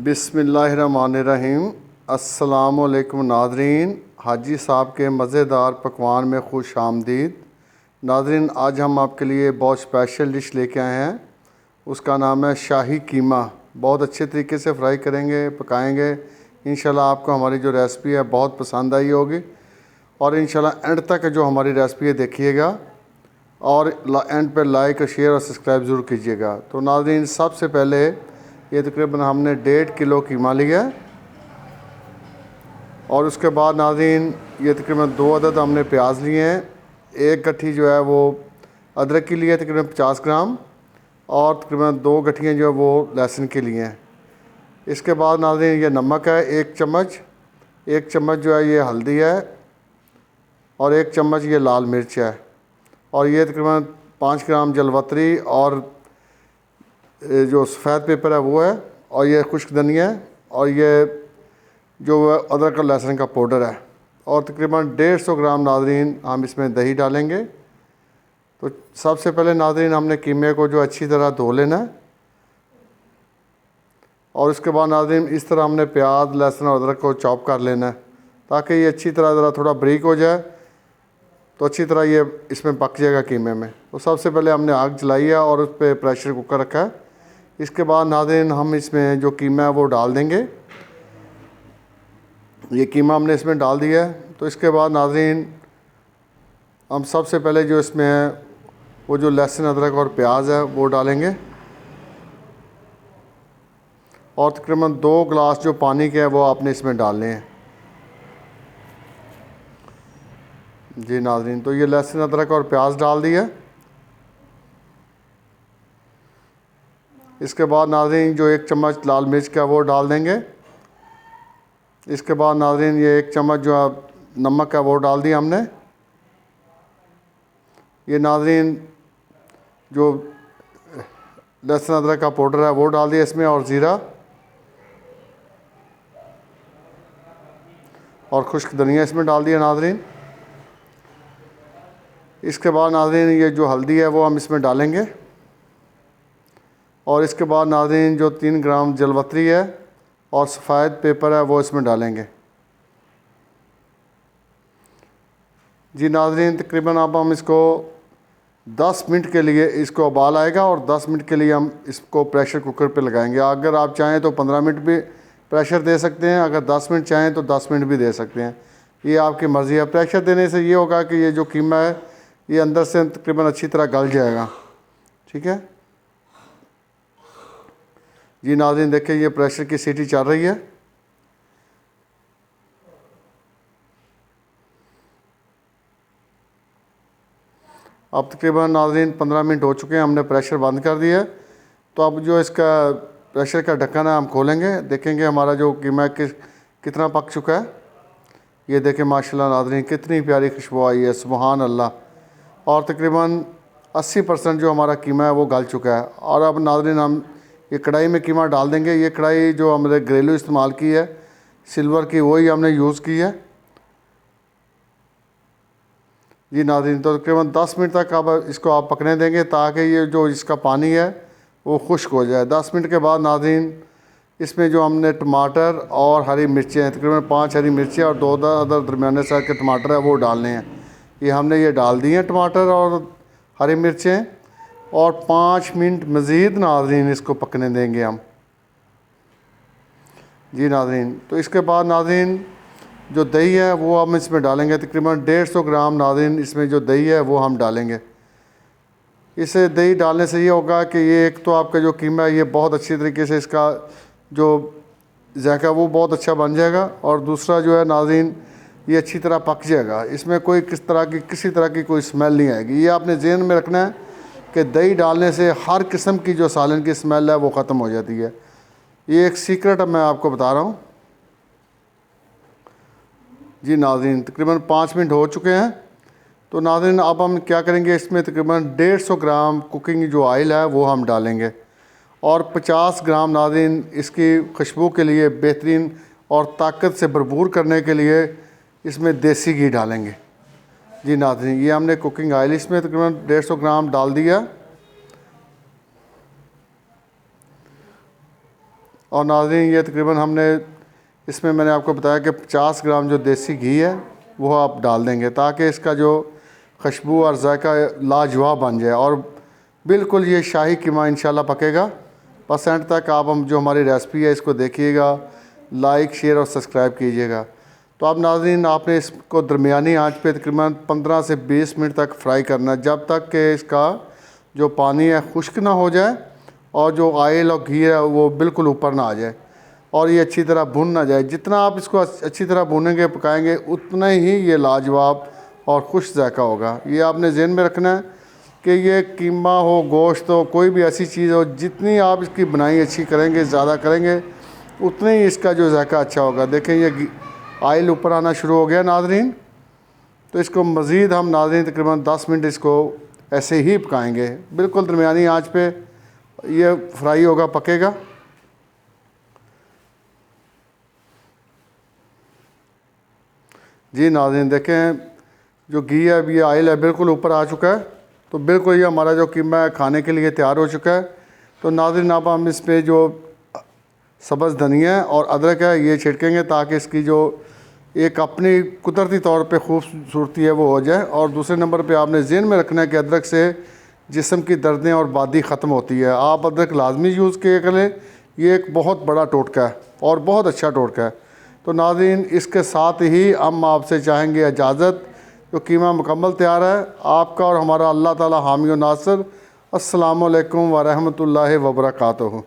बिस्मिल्लाहिर्रहमानिर्रहीम। अस्सलामुअलैकुम नाज़रीन, हाजी साहब के मज़ेदार पकवान में खुश आमदीद। नाज़रीन, आज हम आपके लिए बहुत स्पेशल डिश लेके आए हैं। उसका नाम है शाही कीमा। बहुत अच्छे तरीके से फ्राई करेंगे, पकाएंगे। इंशाल्लाह आपको हमारी जो रेसिपी है बहुत पसंद आई होगी और इंशाल्लाह एंड तक जो हमारी रेसिपी है देखिएगा और एंड पर लाइक, शेयर और सब्सक्राइब ज़रूर कीजिएगा। तो नाज़रीन, सबसे पहले ये तकरीबन हमने 1.5 किलो कीमा लिया है और उसके बाद नाज़रीन ये तकरीबन 2 अदद हमने प्याज लिए हैं। एक गट्ठी जो है वो अदरक की लिए तकरीबन 50 ग्राम और तकरीबन 2 गट्ठियाँ जो है वो लहसुन के लिए हैं। इसके बाद नाज़रीन ये नमक है 1 चम्मच, 1 चम्मच जो है ये हल्दी है और 1 चम्मच ये लाल मिर्च है और ये तकरीबन 5 ग्राम जलवतरी और जो सफ़ेद पेपर है वो है और ये खुश्क धनिया है और ये जो अदरक और लहसुन का पाउडर है और तकरीबन 150 ग्राम नाज़रीन हम इसमें दही डालेंगे। तो सबसे पहले नाज़रीन हमने कीमे को जो अच्छी तरह धो लेना है और उसके बाद नाज़रीन इस तरह हमने प्याज, लहसुन और अदरक को चॉप कर लेना है ताकि ये अच्छी तरह ज़रा थोड़ा ब्रीक हो जाए, तो अच्छी तरह ये इसमें पक जाएगा कीमे में। तो सबसे पहले हमने आग जलाई है और उस पर प्रेशर कुकर रखा है। इसके बाद नाज़रीन हम इसमें जो कीमा है वो डाल देंगे। ये कीमा हमने इसमें डाल दिया है। तो इसके बाद नाज़रीन हम सबसे पहले जो इसमें है वो जो लहसुन, अदरक और प्याज है वो डालेंगे और तकरीबन 2 गिलास जो पानी के है वो आपने इसमें डालने हैं। जी नाज़रीन, तो ये लहसुन, अदरक और प्याज डाल दिया। इसके बाद नाज़रीन जो 1 चम्मच लाल मिर्च का वो डाल देंगे। इसके बाद नाज़रीन ये 1 चम्मच जो नमक है वो डाल दिया हमने। ये नाज़रीन जो लहसुन अदरक का पाउडर है वो डाल दिया इसमें और ज़ीरा और खुश्क धनिया इसमें डाल दिया नाज़रीन। इसके बाद नाज़रीन ये जो हल्दी है वो हम इसमें डालेंगे और इसके बाद नाज़रीन जो 3 ग्राम जलवतरी है और सफ़ेद पेपर है वो इसमें डालेंगे। जी नाज़रीन, तकरीबन अब हम इसको 10 मिनट के लिए इसको उबाल आएगा और 10 मिनट के लिए हम इसको प्रेशर कुकर पे लगाएंगे। अगर आप चाहें तो 15 मिनट भी प्रेशर दे सकते हैं, अगर 10 मिनट चाहें तो 10 मिनट भी दे सकते हैं, ये आपकी मर्ज़ी है। प्रेशर देने से ये होगा कि ये जो कीमा है ये अंदर से तकरीबन अच्छी तरह गल जाएगा। ठीक है जी नाज़रीन, देखें ये प्रेशर की सीटी चल रही है। अब तकरीबन नाज़रीन 15 मिनट हो चुके हैं, हमने प्रेशर बंद कर दिया है। तो अब जो इसका प्रेशर का ढक्कन है हम खोलेंगे, देखेंगे हमारा जो कीमा कितना पक चुका है। ये देखें माशाल्लाह नाज़रीन कितनी प्यारी खुशबू आई है, सुभान अल्लाह। और तकरीबन 80% जो हमारा कीमा है वो गल चुका है। और अब नाज़रीन हम ये कढ़ाई में कीमा डाल देंगे। ये कढ़ाई जो हमने घरेलू इस्तेमाल की है सिल्वर की, वही हमने यूज़ की है। जी नाज़रीन, तो तकरीबन 10 मिनट तक अब इसको आप पकने देंगे ताकि ये जो इसका पानी है वो खुश्क हो जाए। 10 मिनट के बाद नाज़रीन इसमें जो हमने टमाटर और हरी मिर्चें हैं, तकरीबन 5 हरी मिर्चें और 2 अदर दरमियाने साइज़ के टमाटर है वो डालने हैं। ये हमने ये डाल दिए हैं टमाटर और हरी मिर्चें और 5 मिनट मज़ीद नाज़रीन इसको पकने देंगे हम। जी नाज़रीन, तो इसके बाद नाज़रीन जो दही है वो हम इसमें डालेंगे। तकरीबन 150 ग्राम नाज़रीन इसमें जो दही है वो हम डालेंगे। इसे दही डालने से ये होगा कि ये एक तो आपका जो कीमा है ये बहुत अच्छी तरीके से इसका जो जायका वो बहुत अच्छा बन जाएगा और दूसरा जो है नाज़रीन ये अच्छी तरह पक जाएगा। इसमें कोई किसी तरह की कोई स्मेल नहीं आएगी। ये आपने ज़हन में रखना है कि दही डालने से हर किस्म की जो सालन की स्मेल है वो ख़त्म हो जाती है। ये एक सीक्रेट मैं आपको बता रहा हूँ। जी नाज़रीन, तकरीबन 5 मिनट हो चुके हैं। तो नाज़रीन अब हम क्या करेंगे, इसमें तकरीबन 150 ग्राम कुकिंग जो ऑयल है वो हम डालेंगे और 50 ग्राम नाज़रीन इसकी खुशबू के लिए बेहतरीन और ताकत से भरपूर करने के लिए इसमें देसी घी डालेंगे। जी नाज़रीन, ये हमने कुकिंग ऑयल इसमें तकरीबन 150 ग्राम डाल दिया। और नाज़रीन ये तकरीबन हमने इसमें मैंने आपको बताया कि 50 ग्राम जो देसी घी है वो आप डाल देंगे ताकि इसका जो खुशबू और जायका लाजवाब बन जाए और बिल्कुल ये शाही कीमा इंशाल्लाह पकेगा। बस एंड तक आप हम जो हमारी रेसिपी है इसको देखिएगा, लाइक शेयर और सब्सक्राइब कीजिएगा। तो अब नाज़रीन आपने इसको दरमियानी आंच पे तकरीबन 15 से 20 मिनट तक फ्राई करना है, जब तक कि इसका जो पानी है खुश्क ना हो जाए और जो ऑयल और घी है वो बिल्कुल ऊपर ना आ जाए और ये अच्छी तरह भुन ना जाए। जितना आप इसको अच्छी तरह भुनेंगे पकाएंगे उतना ही ये लाजवाब और खुश जायका होगा। ये आपने ज़हन में रखना है कि ये कीमा हो, गोश्त हो, कोई भी ऐसी चीज़ हो, जितनी आप इसकी बनाई अच्छी करेंगे, ज़्यादा करेंगे, उतना ही इसका जो जायका अच्छा होगा। देखें ये ऑयल ऊपर आना शुरू हो गया नाज़रीन। तो इसको मज़ीद हम नाज़रीन तकरीबन 10 मिनट इसको ऐसे ही पकाएंगे, बिल्कुल दरमियानी आँच पे ये फ्राई होगा, पकेगा। जी नाज़रीन देखें जो घी है, अभी ऑयल है बिल्कुल ऊपर आ चुका है। तो बिल्कुल ये हमारा जो कीमा है खाने के लिए तैयार हो चुका है। तो नाज़रीन अब हम इस पर जो सब्ज़ धनिया और अदरक है ये छिड़केंगे ताकि इसकी जो एक अपनी कुदरती तौर पे खूबसूरती है वो हो जाए। और दूसरे नंबर पे आपने ज़हन में रखना है कि अदरक से जिस्म की दर्दें और बादी ख़त्म होती है। आप अदरक लाजमी यूज़ किया करें, ये एक बहुत बड़ा टोटका है और बहुत अच्छा टोटका है। तो नाज़रीन इसके साथ ही हम आपसे चाहेंगे इजाज़त। जो कीमा मुकम्मल तैयार है, आपका और हमारा अल्लाह ताला हामी व नासिर। अस्सलामु अलैकुम व रहमतुल्लाहि व बरकातुहू।